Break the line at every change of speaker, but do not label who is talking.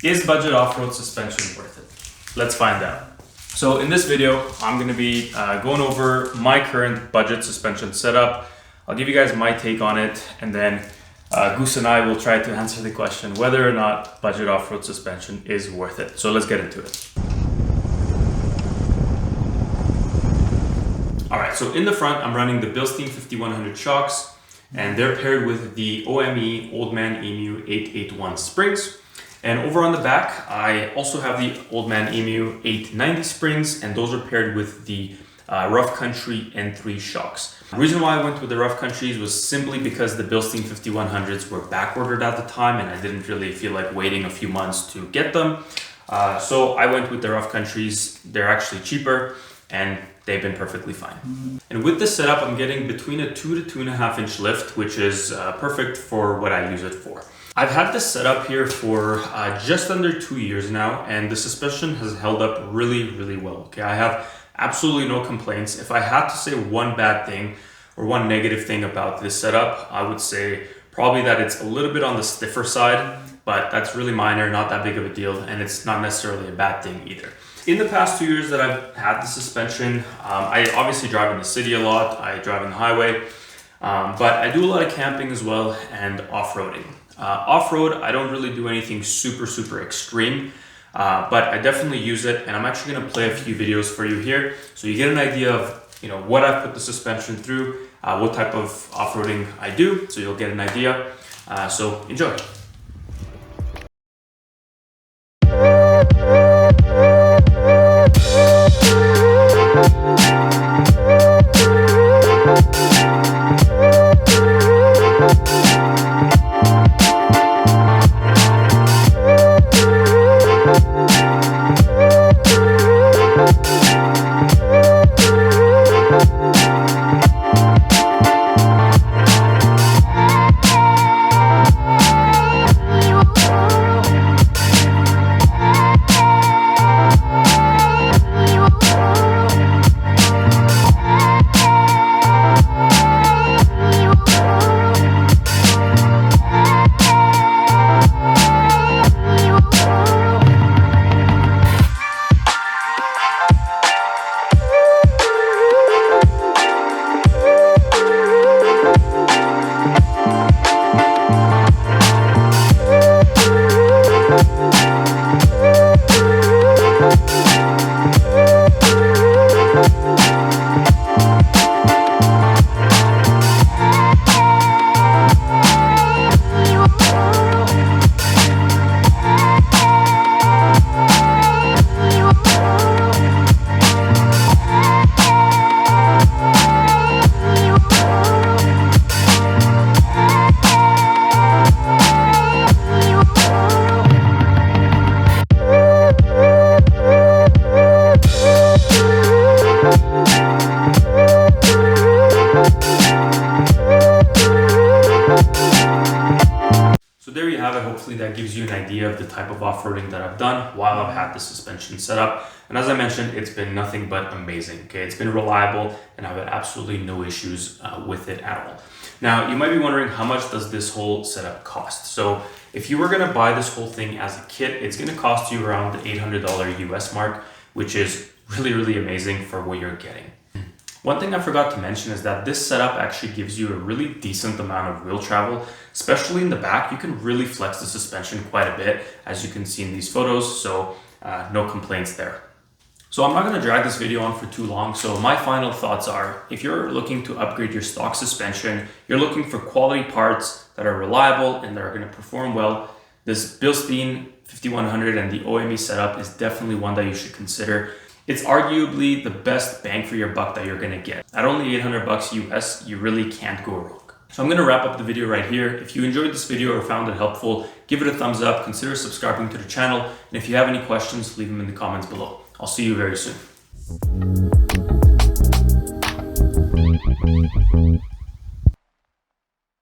Is budget off-road suspension worth it? Let's find out. So in this video, I'm going to be going over my current budget suspension setup. I'll give you guys my take on it, and then Goose and I will try to answer the question whether or not budget off-road suspension is worth it. So let's get into it. All right, so in the front, I'm running the Bilstein 5100 shocks, and they're paired with the OME Old Man Emu 881 springs. And over on the back, I also have the Old Man Emu 890 springs, and those are paired with the Rough Country N3 shocks. The reason why I went with the Rough Countries was simply because the Bilstein 5100s were back ordered at the time, and I didn't really feel like waiting a few months to get them. So I went with the Rough Countries. They're actually cheaper, and they've been perfectly fine. And with this setup, I'm getting between a 2 to 2.5 inch lift, which is perfect for what I use it for. I've had this setup here for just under 2 years now, and the suspension has held up really, really well. Okay, I have absolutely no complaints. If I had to say one bad thing or one negative thing about this setup, I would say probably that it's a little bit on the stiffer side, but that's really minor, not that big of a deal, and it's not necessarily a bad thing either. In the past 2 years that I've had the suspension, I obviously drive in the city a lot, I drive on the highway, but I do a lot of camping as well and off-roading. Off-road, I don't really do anything super extreme, but I definitely use it, and I'm actually going to play a few videos for you here so you get an idea of what I've put the suspension through, what type of off-roading I do, so you'll get an idea. So enjoy. There you have it. Hopefully that gives you an idea of the type of off-roading that I've done while I've had the suspension set up. And as I mentioned, it's been nothing but amazing. Okay, it's been reliable, and I've had absolutely no issues with it at all. Now, you might be wondering, how much does this whole setup cost? So if you were going to buy this whole thing as a kit, it's going to cost you around the $800 US mark, which is really amazing for what you're getting. One thing I forgot to mention is that this setup actually gives you a really decent amount of wheel travel, especially in the back. You can really flex the suspension quite a bit, as you can see in these photos, so no complaints there. So I'm not going to drag this video on for too long, so my final thoughts are, if you're looking to upgrade your stock suspension, you're looking for quality parts that are reliable and that are going to perform well, this Bilstein 5100 and the OME setup is definitely one that you should consider. It's arguably the best bang for your buck that you're gonna get. At only $800 US, you really can't go wrong. So I'm gonna wrap up the video right here. If you enjoyed this video or found it helpful, give it a thumbs up, consider subscribing to the channel, and if you have any questions, leave them in the comments below. I'll see you very soon.